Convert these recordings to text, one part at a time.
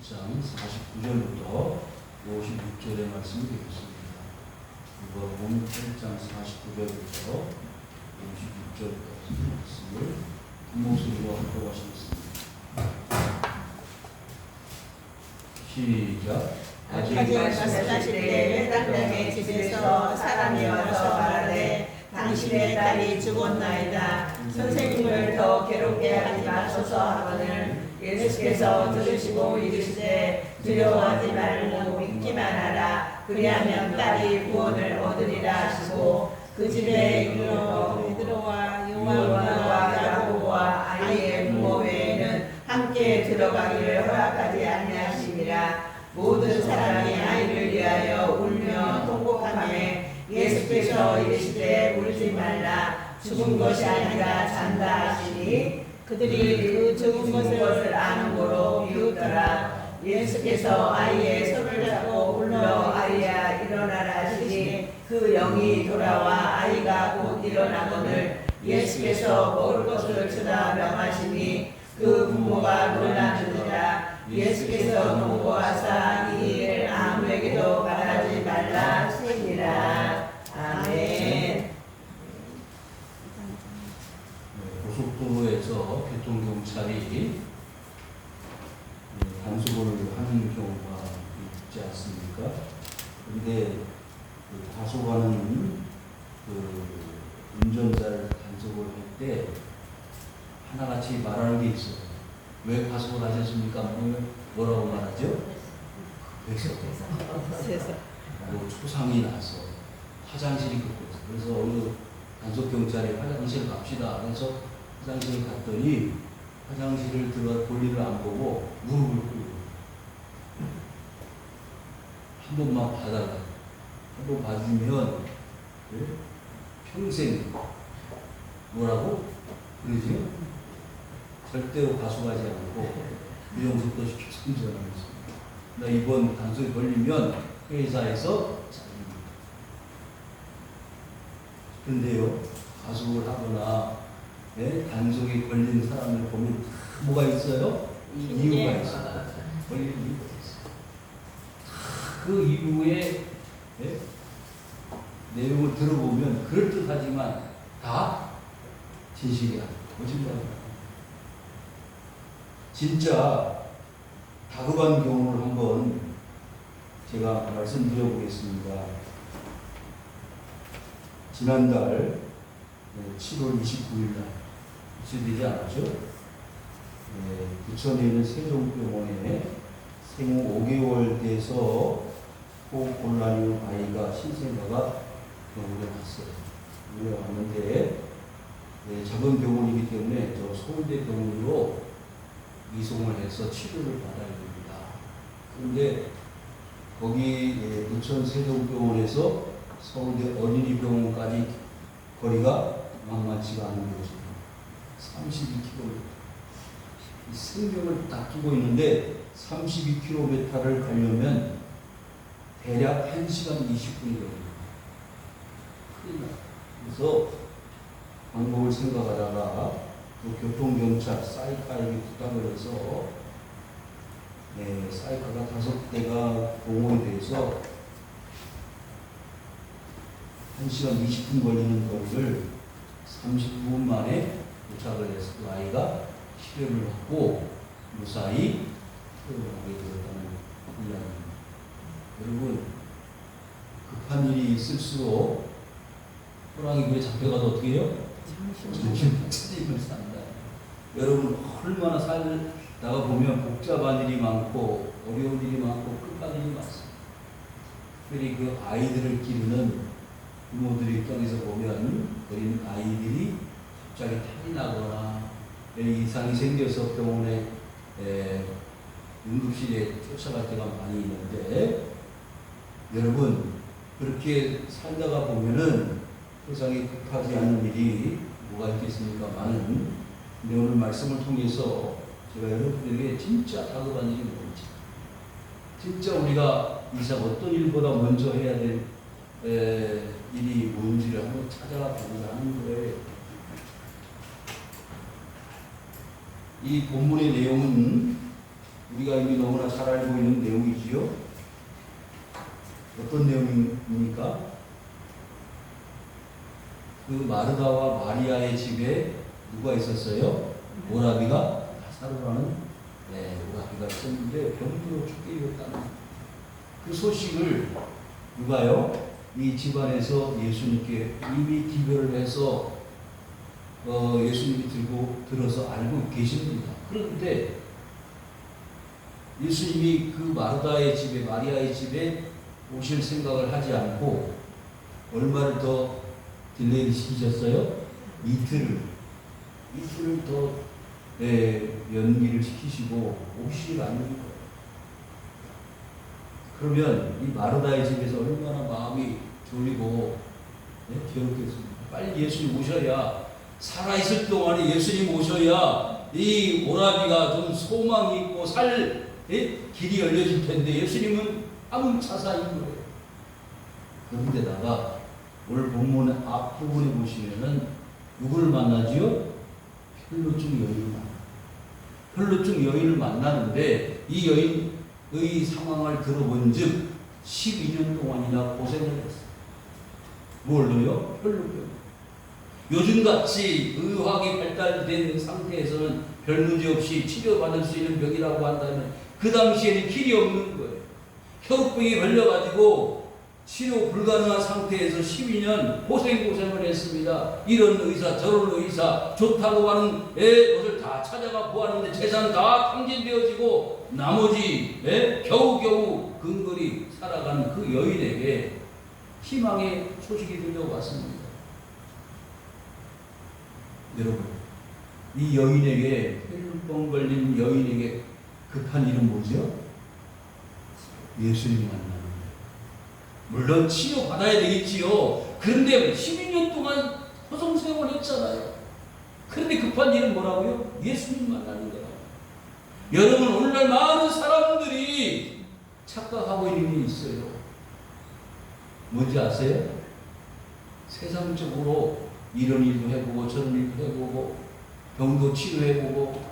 1장 49절부터 56절의 말씀이 되겠습니다. 누가복음 1장 49절부터 56절까지 말씀을 한 목소리로 합독하시겠습니다. 시작. 아직 말씀하실 때 회당장의 집에서 사람이 와서 말하되 당신의 딸이 죽었나이다. 선생님을 더 괴롭게 하지 마소서 하거늘 예수께서 들으시고 이르시되 두려워하지 말고 믿기만 하라. 그리하면 딸이 구원을 얻으리라 하시고 그 집에 베드로와 요한과 야고보와 아이의 부모 외에는 함께 들어가기를 허락하지 아니하시니라. 모든 사람이 아이를 위하여 울며 통곡하며 예수께서 이르시되 울지 말라. 죽은 것이 아니라 잔다 하시니 그들이 그 죽은 것을 아는 고로 비웃더라. 예수께서 아이의 손을 잡고 울며 아이야 일어나라 하시니 그 영이 돌아와 아이가 곧 일어나거늘 예수께서 먹을 것을 주라 명하시니 그 부모가 놀라느니라. 예수께서 노고하사 이 일을 아무에게도 말하지 말라 하시니라. 아멘. 고속도로에서 교통경찰이 단속을 하는 경우가 있지 않습니까? 그런데 과속하는 운전자를 단속을 할 때 하나같이 말하는 게 있어요. 왜 과속을 하셨습니까? 뭐라고 말하죠? 급해서. 초상이 나서 화장실이 급해서. 그래서 어느 단속경찰이 화장실 갑시다. 그래서 화장실 갔더니 화장실을 들어가 볼일을 안 보고 무릎을 꿇고 한 번만 받아라. 한 번 받으면 평생 뭐라고? 그러죠? 절대로 과속하지 않고 유정속도 시켜서 운전하겠습니다. 나 이번 단속에 걸리면 회사에서 그런데요, 과속을 하거나 단속에 걸린 사람을 보면 뭐가 있어요? 이유가 있어요. 걸리는 이유가 있어요. 그 이유의 내용을 들어보면 그럴듯하지만 다 진실이야. 거짓말이야. 진짜 다급한 경우를 한번 제가 말씀드려보겠습니다. 지난달 7월 29일 날 이틀되지 않았죠? 부천에 있는 세종병원에 생후 5개월 돼서 호흡 곤란이 온 아이가 신생아가 병원에 갔어요. 병원에 왔는데 작은 병원이기 때문에 저 서울대 병원으로 이송을 해서 치료를 받아야 됩니다. 그런데 거기 부천 세종병원에서 서울대 어린이병원까지 거리가 만만치가 않은 거죠. 32km. 생명을 다투고 있는데 32km를 가려면 대략 1시간 20분이 걸립니다. 큰일 나요. 그래서 방법을 생각하다가 또 교통경찰 사이카에게 부탁을 해서 사이카가 5대가 동원이 돼서 1시간 20분 걸리는 거리를 39분 만에 도착을 해서 그 아이가 치료를 받고 무사히 퇴원하게 되었다는 이야기입니다. 여러분, 급한 일이 있을수록 호랑이 굴에 잡혀가도 어떻게 해요? 정신 차림을 산다. 여러분, 얼마나 살다가 보면 복잡한 일이 많고 어려운 일이 많고 끝난 일이 많습니다. 특별히 그 아이들을 기르는 부모들 입장에서 보면 어린 아이들이 갑자기 탈이 나거나 이상이 생겨서 병원에 응급실에 쫓아갈 때가 많이 있는데, 여러분 그렇게 살다가 보면은 세상에 급하지 않은 일이 뭐가 있겠습니까? 많은. 근데 오늘 말씀을 통해서 제가 여러분들에게 진짜 다급한 일이 뭔지, 진짜 우리가 이 세상 어떤 일보다 먼저 해야 될 일이 뭔지를 한번 찾아가 보고자 하는 거예요. 이 본문의 내용은 우리가 이미 너무나 잘 알고 있는 내용이지요. 어떤 내용입니까? 그 마르다와 마리아의 집에 누가 있었어요? 오라비가 라사로라는 오라비가 있었는데 병들어 죽게 되었다는 그 소식을 누가요? 이 집안에서 예수님께 이미 기별을 해서 예수님이 들어서 알고 계십니다. 그런데 예수님이 그 마르다의 집에, 마리아의 집에 오실 생각을 하지 않고 얼마를 더 딜레이 시키셨어요? 이틀을 더 연기를 시키시고 오시질 않는 거예요. 그러면 이 마르다의 집에서 얼마나 마음이 졸리고 괴롭겠습니까? 빨리 예수님 오셔야, 살아있을 동안에 예수님 오셔야 이 오라비가 좀 소망이 있고 살 길이 열려질 텐데 예수님은 아문차사인 거예요. 그런데다가 오늘 본문 앞부분에 보시면은 누구를 만나지요? 혈루증 여인을 만나는데 이 여인의 상황을 들어본 즉 12년 동안이나 고생을 했어요. 뭘로요? 혈루병. 요즘같이 의학이 발달된 상태에서는 별 문제 없이 치료받을 수 있는 병이라고 한다면 그 당시에는 길이 없는 거예요. 혈우병이 걸려가지고 치료 불가능한 상태에서 12년 고생을 했습니다. 이런 의사 저런 의사 좋다고 하는 것을 다 찾아가 보았는데 재산 다 탕진되어지고 나머지 겨우겨우 근거리 살아가는 그 여인에게 희망의 소식이 들려왔습니다. 여러분, 이 여인에게, 혈루병 걸린 여인에게 급한 일은 뭐죠? 예수님 만나는 거예요. 물론 치료받아야 되겠지요. 그런데 12년 동안 호송생활을 했잖아요. 그런데 급한 일은 뭐라고요? 예수님 만나는 거예요. 여러분, 오늘날 많은 사람들이 착각하고 있는 게 있어요. 뭔지 아세요? 세상적으로 이런 일도 해보고 저런 일도 해보고 병도 치료해보고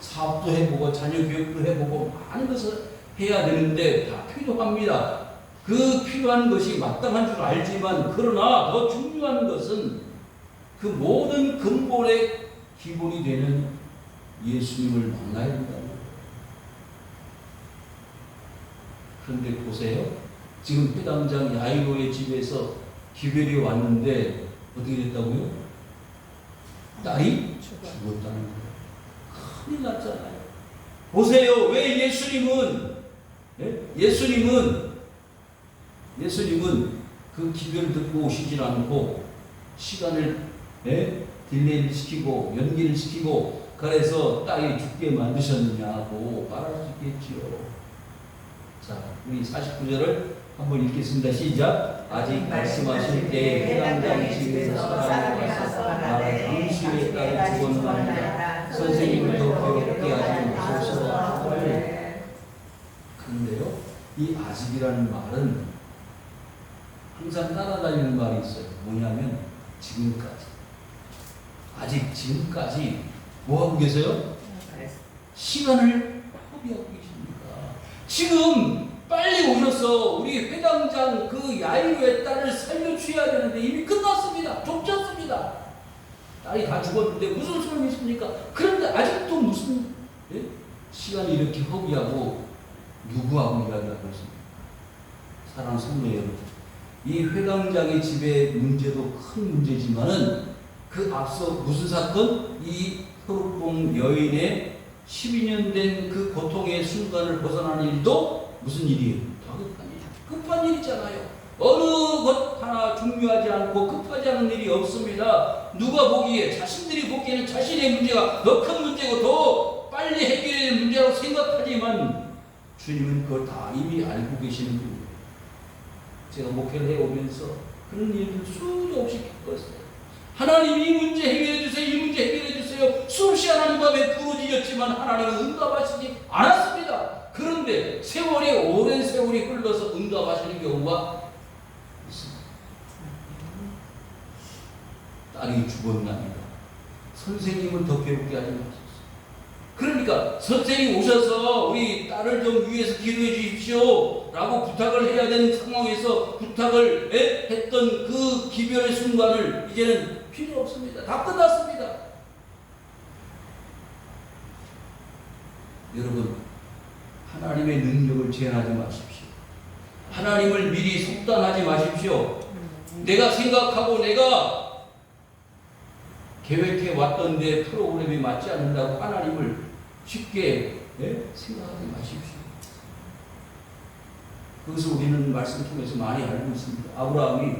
사업도 해보고 자녀 교육도 해보고 많은 것을 해야 되는데 다 필요합니다. 그 필요한 것이 마땅한 줄 알지만 그러나 더 중요한 것은 그 모든 근본의 기본이 되는 예수님을 만나야 된다는 거예요. 그런데 보세요. 지금 회당장 야이로의 집에서 기별이 왔는데 어떻게 됐다고요? 딸이 죽었다는 거예요. 큰일 났잖아요. 보세요. 왜 예수님은 그 기별을 듣고 오시질 않고 시간을 딜레이를 시키고 연기를 시키고 그래서 딸이 죽게 만드셨느냐고 말할 수 있겠지요. 자, 우리 49절을 한번 읽겠습니다. 시작. 아직 말씀하실 때에 회당장 집에서 사람이 와서 말하되 당신의 딸이 죽었나이다. 선생님을 더 괴롭게 하지 마소서. 그런데요, 이 아직이라는 말은 항상 따라다니는 말이 있어요. 뭐냐면 지금까지. 아직 지금까지 뭐하고 계세요? 시간을 허비하고 계십니까? 지금 빨리 오셔서 우리 회당장 그 야이로의 딸을 살려주셔야 되는데 이미 끝났습니다. 좁혔습니다. 딸이 다 죽었는데 무슨 소용이 있습니까? 그런데 아직도 무슨 시간이 이렇게 허비하고 누구하고 이야기하고 있습니까? 사랑하는 성도 여러분, 이 회당장의 집의 문제도 큰 문제지만은 그 앞서 무슨 사건? 이 혈루병 여인의 12년 된 그 고통의 순간을 벗어나는 일도 무슨 일이에요? 급한 일이잖아요. 어느 것 하나 중요하지 않고 급하지 않은 일이 없습니다. 누가 보기에, 자신들이 보기에는 자신의 문제가 더 큰 문제고 더 빨리 해결해야 될 문제라고 생각하지만 주님은 그걸 다 이미 알고 계시는 분이에요. 제가 목회를 해오면서 그런 일들 수도 없이 겪었어요. 하나님 이 문제 해결해 주세요. 이 문제 해결해 주세요. 수없이 하나님 앞에 부르짖었지만 하나님은 응답하시지 않았습니다. 그런데 오랜 세월이 흘러서 응답하시는 경우가 있습니다. 딸이 죽었나이다. 선생님을 더 괴롭게 하지 마소서. 그러니까 선생님 오셔서 우리 딸을 좀 위해서 기도해 주십시오 라고 부탁을 해야 되는 상황에서 부탁을 했던 그 기별의 순간을 이제는 필요 없습니다. 다 끝났습니다. 여러분, 하나님의 능력을 제한하지 마십시오. 하나님을 미리 속단하지 마십시오. 내가 생각하고 내가 계획해 왔던데 프로그램이 맞지 않는다고 하나님을 쉽게 생각하지 마십시오. 그것을 우리는 말씀 통해서 많이 알고 있습니다. 아브라함이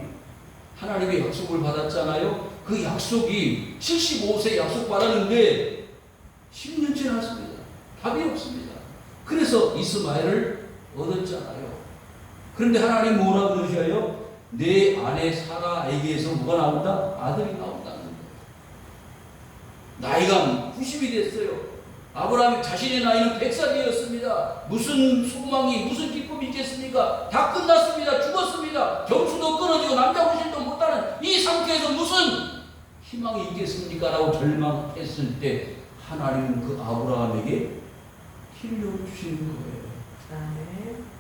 하나님의 약속을 받았잖아요. 그 약속이 75세 약속 받았는데 10년째 지났습니다. 답이 없습니다. 그래서 이스마엘을 얻었잖아요. 그런데 하나님 뭐라고 그러셔요? 내 아내 사라에게서 뭐가 나온다? 아들이 나온다는 거예요. 나이가 90이 됐어요. 아브라함이 자신의 나이는 100살이었습니다. 무슨 소망이, 무슨 기쁨이 있겠습니까? 다 끝났습니다. 죽었습니다. 경수도 끊어지고 남자 고실도 못하는 이 상태에서 무슨 희망이 있겠습니까? 라고 절망했을 때 하나님은 그 아브라함에게 힘을 주시는 거예요.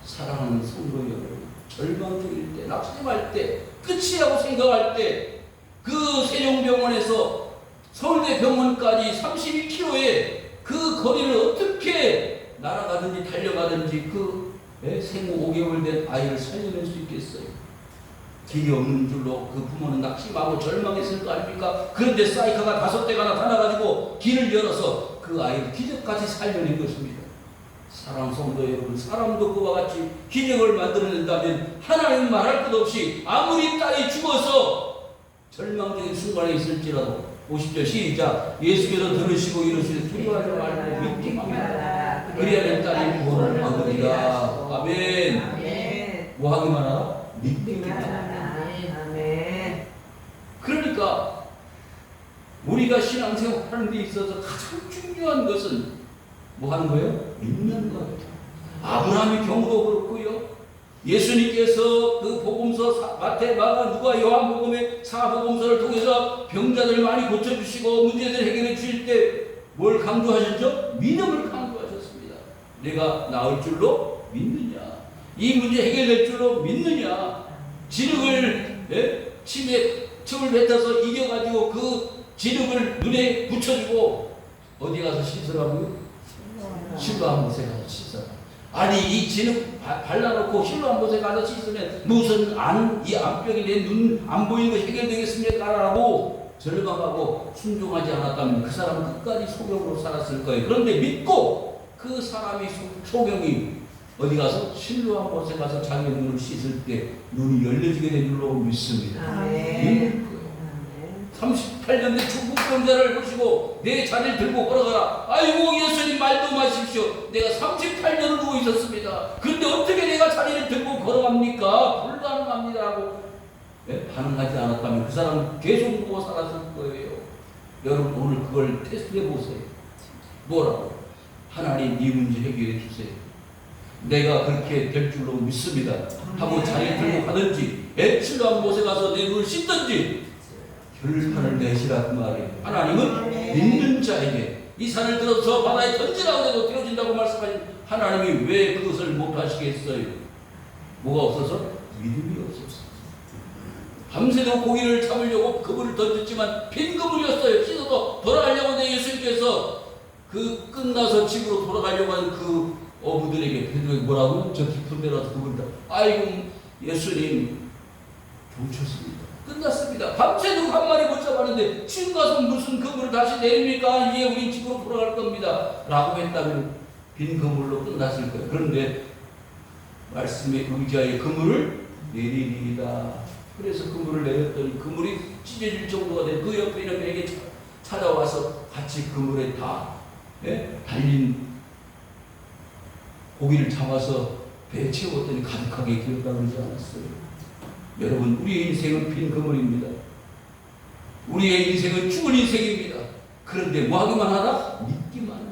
사랑하는 성도 여러분, 절망적일 때, 낙심할 때, 끝이라고 생각할 때, 그 세종병원에서 서울대 병원까지 32km의 그 거리를 어떻게 날아가든지 달려가든지 그 생후 5개월 된 아이를 살려낼 수 있겠어요? 길이 없는 줄로 그 부모는 낙심하고 절망했을 거 아닙니까? 그런데 사이카가 5대가 나타나가지고 길을 열어서 그 아이를 기적같이 살려낸 것입니다. 사랑 성도 여러분, 사람도 그와 같이 기적을 만들어낸다면 하나님 말할 것 없이 아무리 딸이 죽어서 절망적인 순간에 있을지라도 50절 시작. 예수께서 들으시고 이러시되 두려워하지 말고 믿기만 하라. 그래야 내 딸이 구원을 얻으리라. 아멘. 뭐 하기만 하라? 믿기만 하라. 아멘. 그러니까 우리가 신앙생활 하는 데 있어서 가장 중요한 것은 뭐 하는 거예요? 믿는 거예요. 아브라함의 경우도 그렇고요. 예수님께서 그 복음서 마태, 마가, 누가, 요한복음의 사복음서를 통해서 병자들 많이 고쳐주시고 문제들 해결해 주실 때 뭘 강조하셨죠? 믿음을 강조하셨습니다. 내가 나을 줄로 믿느냐? 이 문제 해결될 줄로 믿느냐? 진흙을 침에 틈을 뱉어서 이겨가지고 그 진흙을 눈에 붙여주고 어디 가서 씻으라고요? 실로암 못에 가서 씻어라. 아니 이 진흙 발라놓고 실로암 못에 가서 씻으면 무슨 이 암벽이 내 눈 안 보이는 거 해결되겠습니까? 라고 절망하고 순종하지 않았다면 그 사람은 끝까지 소경으로 살았을 거예요. 그런데 믿고 그 사람이 소경이 어디 가서 실로암 못에 가서 자기 눈을 씻을 때 눈이 열려지게 된 줄로 믿습니다. 믿는 거예요. 38년 된 중국 병자를 보시고 내 자리를 들고 걸어가라. 아이고 예수님 말도 마십시오. 내가 38년을 누워 있었습니다. 그런데 어떻게 내가 자리를 들고 걸어갑니까? 불가능합니다라고 반응하지 않았다면 그 사람은 계속 누워 살았을 거예요. 여러분 오늘 그걸 테스트해 보세요. 뭐라고? 하나님 이 문제 해결해 주세요. 내가 그렇게 될 줄로 믿습니다. 하고 자리를 들고 가든지 실로암 못에 가서 내 눈을 씻든지 결판을 내시라 그 말이에요. 하나님은 믿는 자에게 이 산을 들어서 저 바다에 던지라고 해도 되어진다고 말씀하신 하나님이 왜 그것을 못하시겠어요? 뭐가 없어서? 믿음이 없어서. 밤새도록 고기를 잡으려고 그물을 던졌지만 빈 그물이었어요. 씻어서 돌아가려고 하는데 예수님께서 그 끝나서 집으로 돌아가려고 하는 그 어부들에게 베드로에게 뭐라고? 저 깊은 데라서 그물다. 아이고 예수님 종쳤습니다. 끝났습니다. 밤새도록 한 마리 못 잡았는데 지금 가서 무슨 그물을 다시 내립니까? 이제 우리 집으로 돌아갈 겁니다. 라고 했다면 빈 그물로 끝났을 거예요. 그런데 말씀에 의지하여 그물을 내리리이다. 그래서 그물을 내렸더니 그물이 찢어질 정도가 된 그 옆에 있는 배에게 찾아와서 같이 그물에 다 달린 고기를 잡아서 배에 채웠더니 가득하게 기었다고 그러지 않았어요. 여러분 우리의 인생은 빈 그물입니다. 우리의 인생은 죽은 인생입니다. 그런데 뭐 하기만 하라? 믿기만 하라.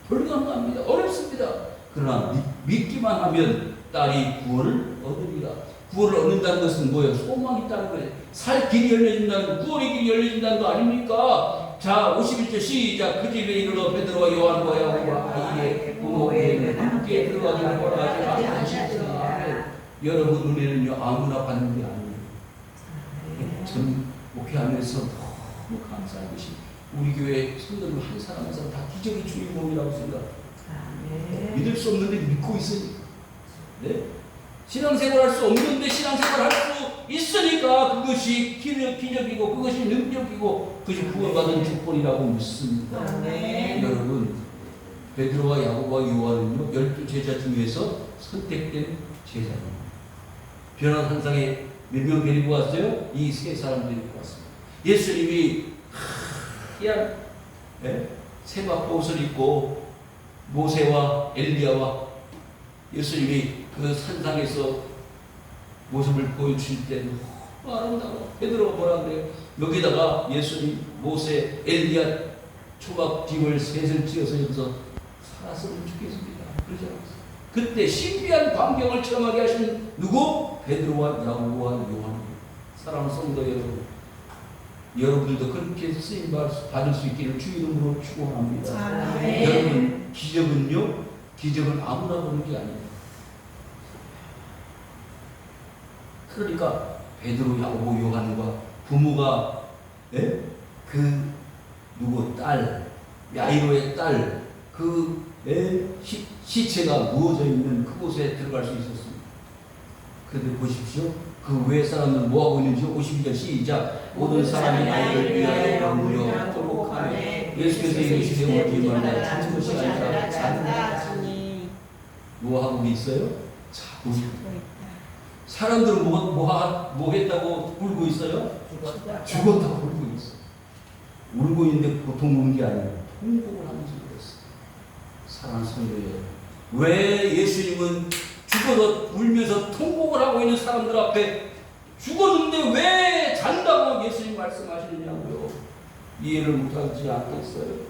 불가능합니다. 어렵습니다. 그러나 믿기만 하면 딸이 구원을 얻으리라. 구원을 얻는다는 것은 뭐예요? 소망이 있다는 거예요. 살 길이 열려진다는 거, 구원의 길이 열려진다는 거 아닙니까? 자, 51절 시작. 그 집에 이르러 베드로와 요한과 야고보와 아이의 부모에게는 함께 들어가기를 허락하지 아니하시니라. 여러분, 은혜는요 아무나 받는 게 아니에요. 전 목회하면서 너무 감사한 것이 우리 교회 성도들 한 사람 한 사람 다 기적의 주인공이라고 생각해요. 믿을 수 없는데 믿고 있으니까. 네? 신앙생활 할 수 없는데 신앙생활 할 수 있으니까 그것이 기적이고 그것이 능력이고 그것이 구원받은 조건이라고 믿습니다. 여러분, 베드로와 야고보와 요한은요 12 제자 중에서 선택된 제자입니다. 변화산상에 몇 명 데리고 왔어요? 이 세 사람 데리고 왔습니다. 예수님이 그냥 세마포 옷을 입고 모세와 엘리야와 예수님이 그 산상에서 모습을 보여주실 때 너무 아름다워. 베드로가 뭐라 그래요? 여기다가 예수님, 모세, 엘리야 초막집을 셋을 지어서 여기서 살았으면 좋겠습니다. 그러지 않았어요. 그때 신비한 광경을 체험하게 하신 누구? 베드로와 야고보와 요한. 사랑하는 성도 여러분, 여러분들도 그렇게 쓰임 받을 수 있기를 주 이름으로 축원합니다. 여러분, 기적은 아무나 보는 게 아니에요. 그러니까 베드로, 야고보, 요한과 부모가 그 누구 딸, 야이로의 딸, 그 시체가 누워져 있는 그곳에 들어갈 수 있었습니다. 그런데 보십시오. 그 외 사람은 뭐하고 있는지 52절 시작. 모든 사람이 아이를 위하여 울며 꼴복하며 예수께서 이르시되 오지 말라. 자는 것이 아니라 잔다. 뭐하고 있어요? 자고 있다. 사람들은 뭐 했다고 울고 있어요? 죽었다고 울고 있어요. 울고 있는데 보통 우는 게 아니에요. 통곡을 하면서 울었어요. 사랑하는 성도 여러분, 왜 예수님은 죽어서 울면서 통곡을 하고 있는 사람들 앞에 죽었는데 왜 잔다고 예수님 말씀하시느냐고요? 이해를 못하지 않겠어요?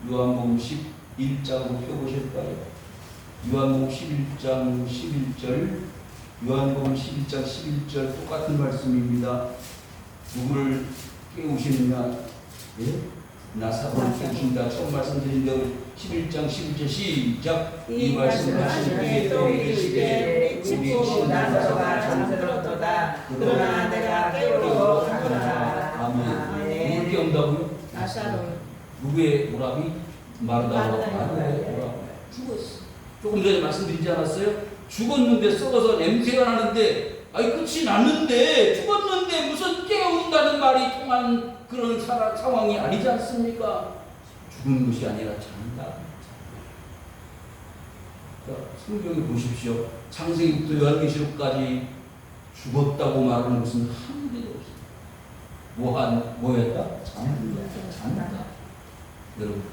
요한복음 11장으로 펴보실까요? 요한복음 11장 11절, 요한복음 11장 11절 똑같은 말씀입니다. 누구를 깨우시느냐? 나사로를 깨우신다. 처음 말씀드린 대로 11장 11절 시작. 이 말씀하신 뒤에 또 이르시되 우리 신 나사로가 잠들었도다. 그러나 내가 깨우러 가노라. 아멘. 누굴 깨운다고요? 나사로. 누구의 오라비? 마르다와 마르다의 오라비. 죽었어. 조금 전에 말씀드리지 않았어요? 죽었는데 썩어서 냄새가 나는데, 끝이 났는데, 죽었는데 무슨 깨운다는 말이 통한 그런 상황이 아니지 않습니까? 죽은 것이 아니라 잔다. 성경에 보십시오. 창세기부터 요한계시록까지 죽었다고 말하는 것은 한 개도 없어요. 뭐였다? 잔다. 여러분,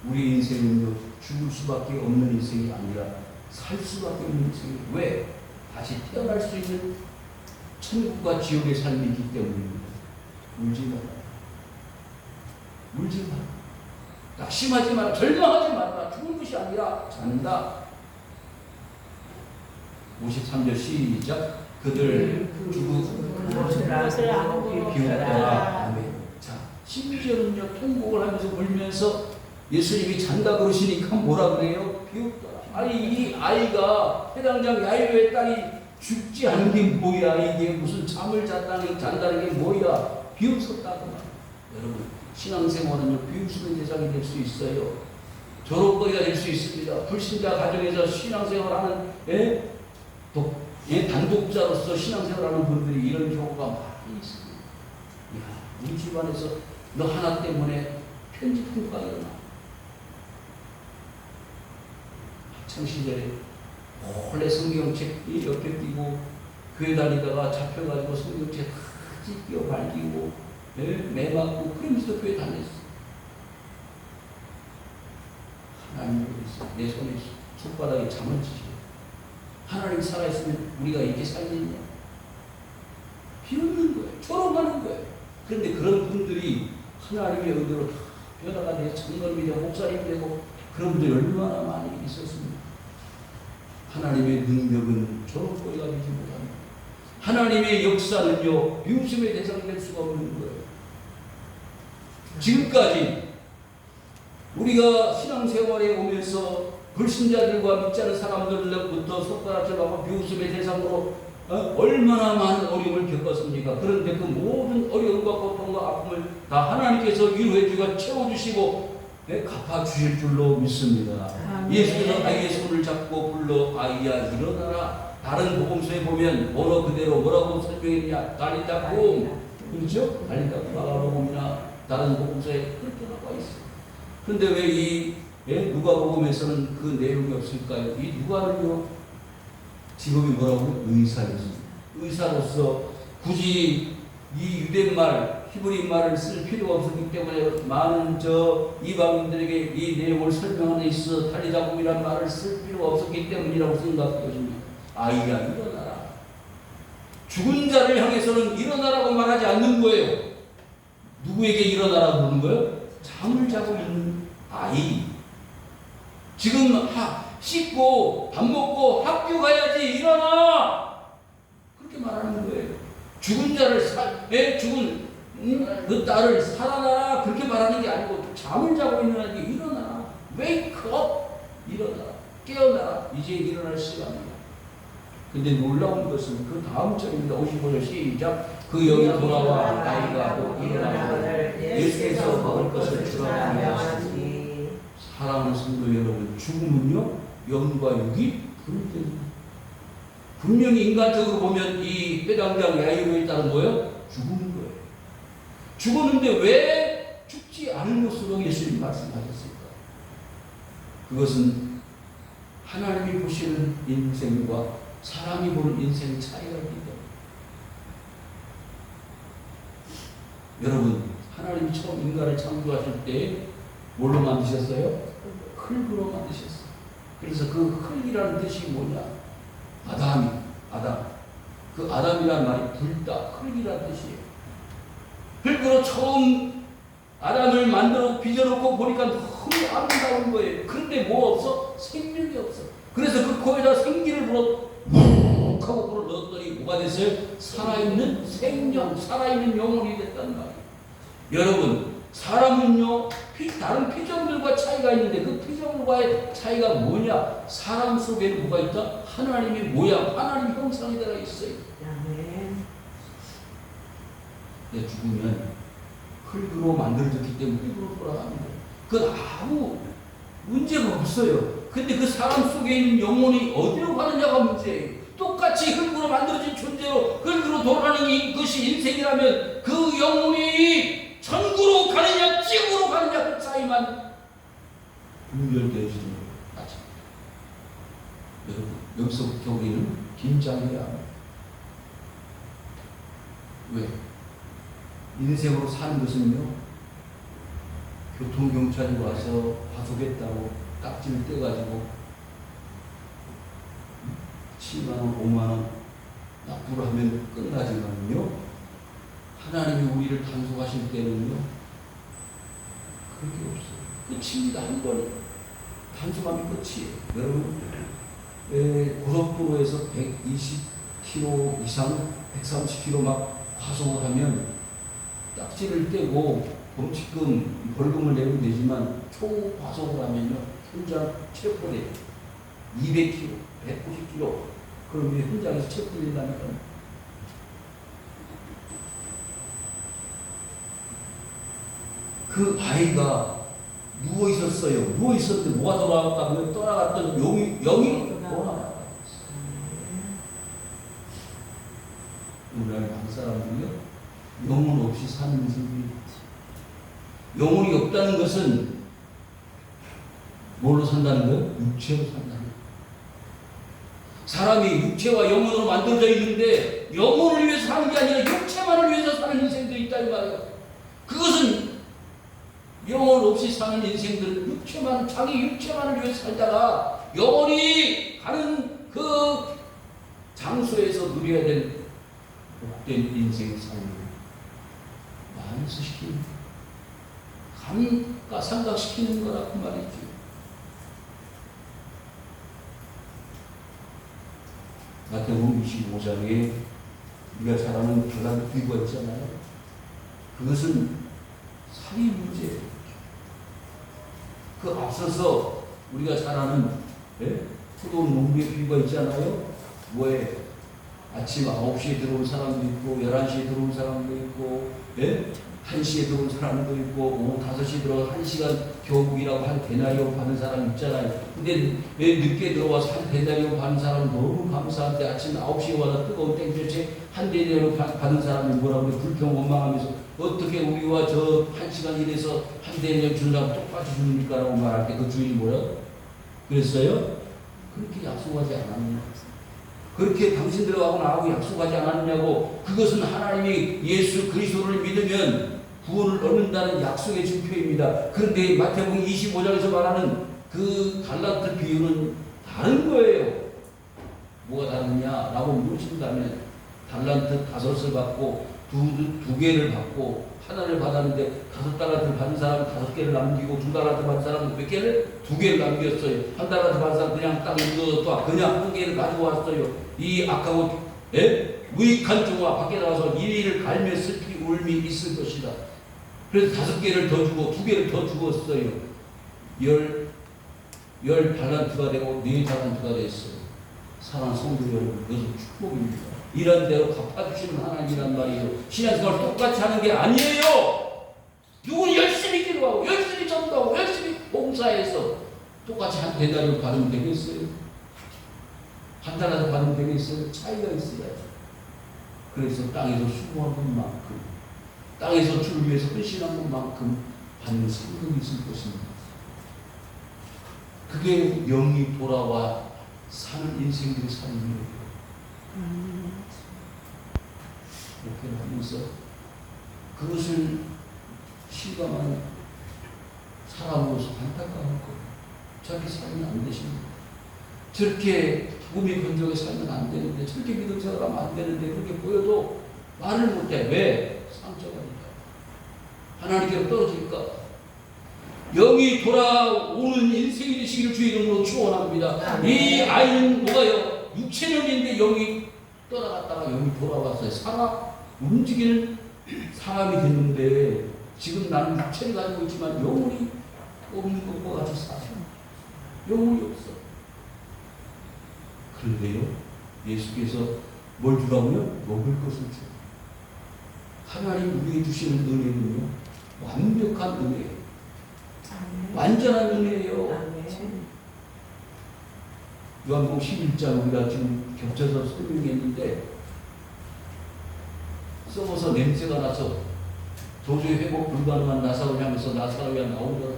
우리 인생은요, 죽을 수밖에 없는 인생이 아니라 살 수밖에 없는 인생이 왜? 다시 태어날 수 있는 천국과 지옥의 삶이 있기 때문입니다. 울지 마라. 울지 마라. 낙심하지 마라. 절망하지 마라. 죽은 것이 아니라 잔다. 53절 시작. 그들 그것을 아무도 비웃더라. 아멘. 자, 심지어는요, 통곡을 하면서 울면서 예수님이 잔다 그러시니까 뭐라 그래요? 비웃더라. 이 아이가 해당장 야이로의 딸이 죽지 않은 게 뭐야? 이게 무슨 잠을 잔다는 게 뭐야? 비웃었다고 말이야. 여러분, 신앙생활은요, 비웃음의 대상이 될 수 있어요. 조롱거리가 될 수 있습니다. 불신자 가정에서 신앙생활하는 단독자로서 신앙생활하는 분들이 이런 경우가 많이 있습니다. 우리 집안에서 너 하나 때문에 편집 통과가 일어나. 학창시절에 몰래 성경책 옆에 띄고 교회 다니다가 잡혀가지고 성경책 다 찢겨 발기고 매 맞고 그러면서 교회 다녔어. 하나님이 내 손에 손바닥에 잠을 지시고 하나님 살아있으면 우리가 이렇게 살겠냐? 비웃는 거예요. 조롱하는 거예요. 그런데 그런 분들이 하나님의 은혜로 다 변화가 되고 장로님이 되고 목사님이 되고 그런 분들이 얼마나 많이 있었습니다. 하나님의 능력은 조롱거리가 되지 못합니다. 하나님의 역사는요, 비웃음의 대상이 될 수가 없는 거예요. 지금까지 우리가 신앙생활에 오면서 불신자들과 믿지 않은 사람들로부터 손가락질하고 비웃음의 대상으로 얼마나 많은 어려움을 겪었습니까? 그런데 그 모든 어려움과 고통과 아픔을 다 하나님께서 위로해주고 채워주시고 갚아주실 줄로 믿습니다. 아멘. 예수께서 아이의 손을 잡고 불러 아이야 일어나라. 다른 복음서에 보면 언어 그대로 뭐라고 설명했냐? 달리다 꿈. 그렇죠? 달리다 마가복음이나 다른 복음서에 그렇게 나와 있어요. 그런데 왜 이 누가복음에서는 그 내용이 없을까요? 이 누가는요 직업이 뭐라고요? 의사였습니다. 의사로서 굳이 이 유대말 히브리 말을 쓸 필요가 없었기 때문에 많은 이방인들에게 이 내용을 설명하는 데 있어 달리자꿈이라는 말을 쓸 필요가 없었기 때문이라고 생각하거든요. 아이야 일어나라. 죽은 자를 향해서는 일어나라고 말하지 않는 거예요. 누구에게 일어나라고 그러는 거예요? 잠을 자고 있는 아이. 지금 씻고 밥 먹고 학교 가야지 일어나. 그렇게 말하는 거예요. 죽은 자를 죽은 그 딸을 살아나라 그렇게 말하는 게 아니고 잠을 자고 있는 아이에게 일어나라. Wake up. 일어나라. 깨어나라. 이제 일어날 시간이야. 근데 놀라운 것은 그 다음 절입니다. 55절 시작. 그 영이 돌아와 아이가 또 일어나고 예수께서 먹을 것을 주라 하였으니. 사랑하는 성도 여러분, 죽음은요 영과 육이 분리됩니다. 분명히 인간적으로 보면 이 회당장 야이로에 따른 뭐예요? 죽은 거예요. 죽었는데 왜 죽지 않은 것으로 예수님 말씀하셨을까? 그것은 하나님이 보시는 인생과 사람이 보는 인생 차이가 있기 때문에. 여러분, 하나님이 처음 인간을 창조하실 때 뭘로 만드셨어요? 흙으로 만드셨어요. 그래서 그 흙이라는 뜻이 뭐냐? 아담. 그 아담이라는 말이 불다, 흙이라는 뜻이에요. 흙으로 처음 아담을 만들어 빚어놓고 보니까 너무 아름다운 거예요. 그런데 뭐 없어? 생명이 없어. 그래서 그 코에다 생기를 불어 묵 하고 불어 넣었더니 뭐가 됐어요? 살아있는 생명, 살아있는 영혼이 됐단 말이에요. 여러분, 사람은요 다른 피조물과 차이가 있는데 그 피조물과의 차이가 뭐냐? 사람 속에는 뭐가 있다? 하나님의 모양, 하나님의 형상이 들어 있어요. 내 죽으면 흙으로 만들어졌기 때문에 흙으로 돌아가는 거예요. 그건 아무 문제가 없어요. 근데 그 사람 속에 있는 영혼이 어디로 가느냐가 문제예요. 똑같이 흙으로 만들어진 존재로 흙으로 돌아가는 것이 인생이라면 그 영혼이 천국으로 가느냐 지옥으로 가느냐 그 차이만 분별되어지는 거예요. 맞아. 여러분, 여기서부터 우리는 긴장해야 합니다. 왜? 인생으로 사는 것은요 교통경찰이 와서 과속했다고 딱지를 떼가지고 7만원, 5만원 납부를 하면 끝나지만요 하나님이 우리를 단속하실 때는요 그렇게 없어요. 끝입니다. 한 번에 단속하면 끝이에요. 여러분, 고속도로에서 120km 이상 130km 막 과속을 하면 딱지를 떼고 범칙금 벌금을 내면 되지만 초과속을 하면요 현장 체포돼요. 200km, 190km 그러면 현장에서 체포된다니까요. 그 아이가 누워 있었어요. 누워 있었는데 뭐가 돌아갔다고요? 떠나갔던 영이 돌아갔다. 우리나라 한 사람들이요 영혼 없이 사는 인생이 영혼이 없다는 것은 뭘로 산다는 거예요? 육체로 산다는 거예요. 사람이 육체와 영혼으로 만들어져 있는데 영혼을 위해서 사는 게 아니라 육체만을 위해서 사는 인생도 있다 이 말이에요. 그것은 영혼 없이 사는 인생들은 자기 육체만을 위해서 살다가 영혼이 가는 그 장소에서 누려야 될 복된 인생의 삶을 만수시키는 감가상각시키는 거라고 말이죠. 마태복음 25장에 우리가 잘 아는 계란 비유가 있잖아요. 그것은 답이 문제예요. 그 앞서서 우리가 잘 아는 포도 농부의 비유가 있잖아요. 뭐예요? 아침 9시에 들어온 사람도 있고 11시에 들어온 사람도 있고 1시에 들어온 사람도 있고 오후 5시에 들어와서 1시간 교국이라고 한 데나리온 받는 사람 있잖아요. 근데 왜 늦게 들어와서 한 데나리온 받는 사람은 너무 감사한데 아침 9시에 와서 뜨거운 땡볕에 한 데나리온 받는 사람이 뭐라고 그래? 불평 원망하면서 어떻게 우리와 저 1시간 일해서 한 데나리온 주는 사람 똑같이 줍니까? 라고 말할 때 그 주인이 뭐야? 그랬어요? 그렇게 약속하지 않았냐? 그렇게 당신들하고 나하고 약속하지 않았냐고. 그것은 하나님이 예수 그리스도를 믿으면 구원을 얻는다는 약속의 증표입니다. 그런데 마태복음 25장에서 말하는 그 달란트 비유는 다른 거예요. 뭐가 다르냐라고 물으신다면 달란트 5을 받고 두 개를 받고 하나를 받았는데 5달란트를 받은 사람은 5개를 남기고 2달란트 받은 사람은 몇 개를? 2개를 남겼어요. 1달란트 받은 사람은 그냥 딱 묻어뒀다. 그냥 1개를 가지고 왔어요. 이 악하고 무익한 종아 밖에 나와서 이리를 갈며 슬피 울미 있을 것이다. 그래서 5개를 더 주고 2개를 더 주었어요. 10달란트가 되고 4달란트가 됐어요. 사랑하는 성도 여러분, 그것은 축복입니다. 이런 대로 갚아주시는 하나님이란 말이에요. 신앙생활 똑같이 하는 게 아니에요. 누구는 열심히 기도하고 열심히 전도하고 열심히 봉사해서 똑같이 한 대달을 받으면 되겠어요? 한 달라도 받으면 되겠어요? 차이가 있어야죠. 그래서 땅에서 수고한 것만큼, 땅에서 주를 위해서 헌신한 것만큼 받는 상급이 있을 것입니다. 그게 영이 돌아와 사는 인생들의 삶이에요. 이렇게 하면서 그것을 실감하는 사람으로서 안타까운 거예요. 저렇게 살면 안 되십니다. 저렇게 복음이 건조하게 살면 안 되는데, 저렇게 믿음 생활하면 안 되는데, 그렇게 보여도 말을 못해. 왜? 상처가니까. 하나님께로 떨어질까? 영이 돌아오는 인생이 되시기를 주의 이름으로 축원합니다. 이 아이는 뭐가요? 육체력인데 영이 떠나갔다가 영이 돌아왔어요. 살아 움직이는 사람이 됐는데 지금 나는 육체를 가지고 있지만 영혼이 없는 것과 같이 살아. 영혼이 없어. 그런데요, 예수께서 뭘 주라고요? 먹을 것을 줘. 하나님 우리에게 주시는 은혜는요, 완벽한 은혜예요. 완전한 은혜예요. 요한복음 11장 우리가 지금 겹쳐서 설명했는데, 썩어서 냄새가 나서 도저히 회복 불가능한 나사로를 향해서 나사로가 나오더라.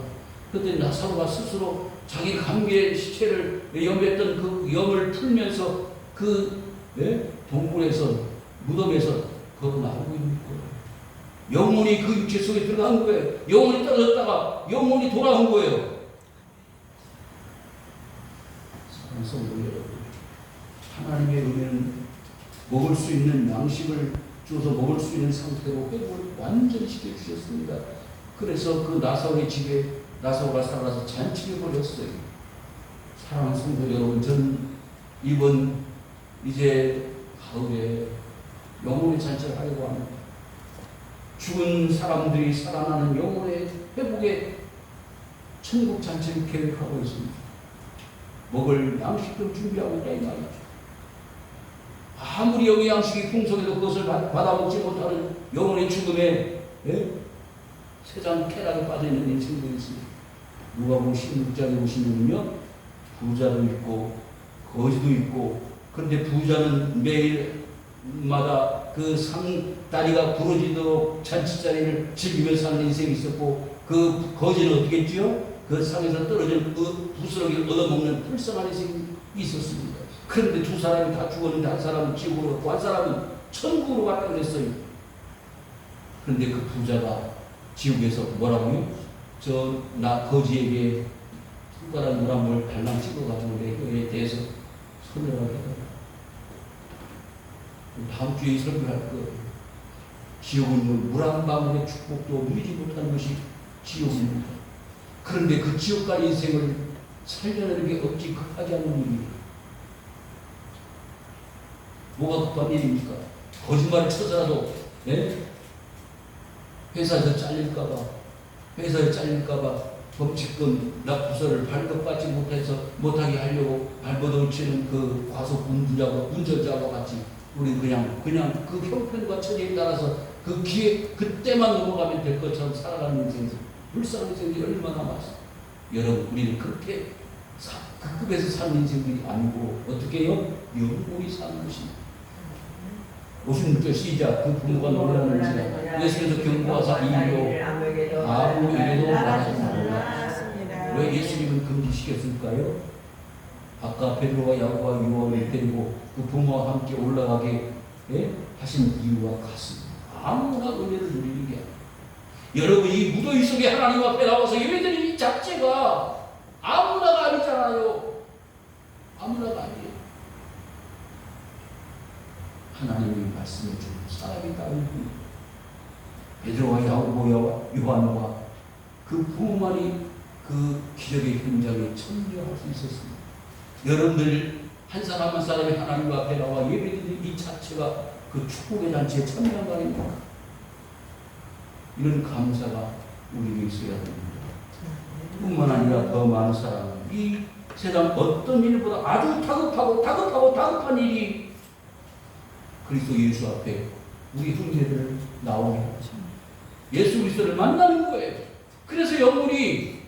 그때 나사로가 스스로 자기 감기의 시체를 염했던 그 염을 풀면서 그 동굴에서 무덤에서 걸어 나오고 있는 거예요. 영혼이 그 육체 속에 들어간 거예요. 영혼이 떨어졌다가 영혼이 돌아온 거예요. 사랑하는 성도 여러분, 하나님의 은혜는 먹을 수 있는 양식을 주어서 먹을 수 있는 상태로 회복을 완전히 시켜주셨습니다. 그래서 그 나사로의 집에 나사로가 살아서 잔치를 벌였어요. 사랑하는 성도 여러분, 전 이번 이제 가을에 영혼의 잔치를 하려고 합니다. 죽은 사람들이 살아나는 영혼의 회복에 천국 잔치를 계획하고 있습니다. 먹을 양식도 준비하고 있다 이 말이죠. 아무리 여기 양식이 풍성해도 그것을 받아먹지 못하는 영혼의 죽음에 세상 쾌락에 빠져있는 인생들이 있습니다. 누가복음 16장에 보시면요, 부자도 있고 거지도 있고, 그런데 부자는 매일마다 그 상다리가 부러지도록 잔치자리를 즐기며 사는 인생이 있었고, 그 거지는 어떻게 했지요? 그 상에서 떨어진 부스러기를 얻어먹는 불쌍한 인생이 있었습니다. 그런데 두 사람이 다 죽었는데 한 사람은 지옥으로 갔고 한 사람은 천국으로 갔다 그랬어요. 그런데 그 부자가 지옥에서 뭐라고요? 나 거지에게 손가락 물 한 번 발랑 찍어가지고 내 혀에 대해서 설명하게 해요. 다음 주에 설명할 거예요. 지옥은 물 한 방울의 축복도 누리지 못하는 것이 지옥입니다. 그런데 그 지옥간 인생을 살려내는 게 어찌 급하지 않은 일입니까? 뭐가 급한 일입니까? 거짓말을 쳐서라도 회사에서 잘릴까봐, 회사에 잘릴까봐 범칙금 납부서를 발급받지 못하게 하려고 발버둥치는 그 과속 운전자와 같이 우리 그냥 그 형편과 처지에 따라서 그 기회 그때만 넘어가면 될 것처럼 살아가는 인생에서 불쌍한 인생이 얼마나 많습니다. 여러분 우리는 그렇게 그 급에서 사는 인생들이 아니고 어떻게 해요? 영원히 사는 것입니다. 56절 시작. 그 부모가 노래하는지라 예수께서 경고하사 이리로 아무에게도 말하지 말라. 왜 예수님은 금지시켰을까요? 아까 베드로와 야고보와 요한을 데리고 그 부모와 함께 올라가게 하신 이유와 같습니다. 아무나 은혜를 누리는 게 아니에요. 여러분 이 무더위 속에 하나님 앞에 나와서 예배드리는 이 자체가 아무나가 아니잖아요. 아무나가 아니에요. 하나님이 말씀해 주는 사람이 따로 베드로와 야고보와 요한과 그 부모만이 그 기적의 현장에 참여할 수 있었습니다. 여러분들 한 사람 한 사람이 하나님 앞에 나와 예배드리는 이 자체가 그 축복의 잔치에 참여한 거 아닙니까? 이런 감사가 우리에게 있어야 됩니다. 뿐만 아니라 더 많은 사람, 이 세상 어떤 일보다 아주 다급한 일이 그리스도 예수 앞에 우리 형제들을 나오게 하십니다. 예수 그리스도를 만나는 거예요. 그래서 영혼이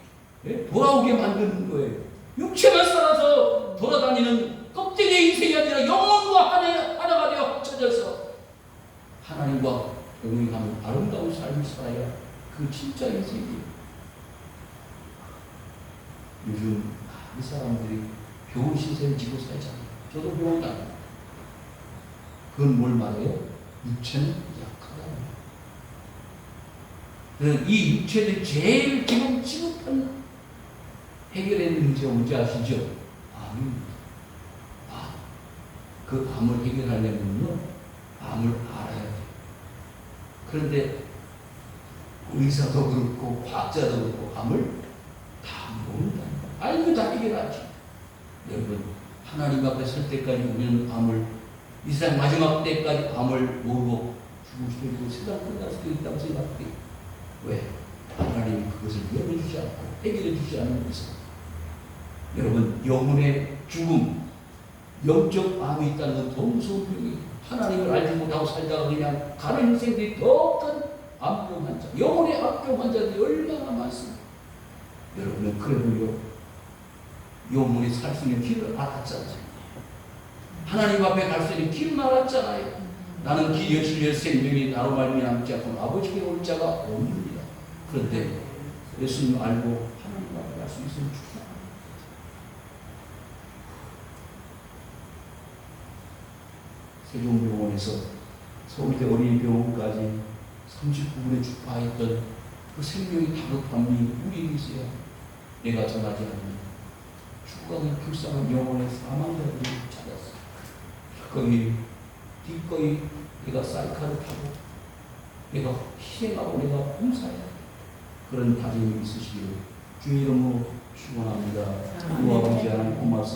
돌아오게 만드는 거예요. 육체만 살아서 돌아다니는 껍데기의 인생이 아니라 영혼과 하나가 되어 합쳐져서 하나님과 영원하는 아름다운 삶을 살아야 그 진짜 인생이에요. 요즘 이 사람들이 병원 신세를 지고 살잖아요. 저도 병원 다녀요. 그건 뭘 말해요? 육체는 약하다. 이 육체는 제일 지금 지급한 해결해야 되는 문제가 뭔지 아시죠? 암입니다. 암. 그 암을 해결하려면요, 암을 알아야 돼요. 그런데 의사도 그렇고 과학자도 그렇고 암을 다 모른다. 알고 다 해결하지. 여러분 하나님 앞에 설 때까지 우리는 암을 이 세상 마지막 때까지 암을 모르고 죽을 수도 있고 세상 끝날 수도 있다고 생각해요. 왜? 하나님이 그것을 열어주지 않고 해결해주지 않는 것은 여러분 영혼의 죽음, 영적 암이 있다는 건 더 무서운 병이에요. 하나님을 알지 못하고 살다가 그냥 가는 인생들이 더 큰 암병 환자, 영혼의 암병 환자들이 얼마나 많습니다. 여러분은 그래도요 영혼이 살 수 있는 길을 알았잖아요. 하나님 앞에 갈 수 있는 길을 알았잖아요. 나는 길 여실려 생명이 나로 말미암지 않고 아버지께 올 자가 없느니라. 그런데 예수님 알고 하나님 앞에 갈 수 있으면 좋다. 세종병원에서 서울대 어린이병원까지 39분에 주파했던 그 생명의 다급함이 우리에게 있어야 내가 전하지 않는 죽어가는 불쌍한 영혼의 사망자들을 찾았어. 거기 기꺼이 내가 쌀카를 타고 내가 희생하고 내가 봉사해야 돼. 그런 다짐이 있으시기를 주의 이름으로 축원합니다. 우와 아버지 하나님 고맙습니다.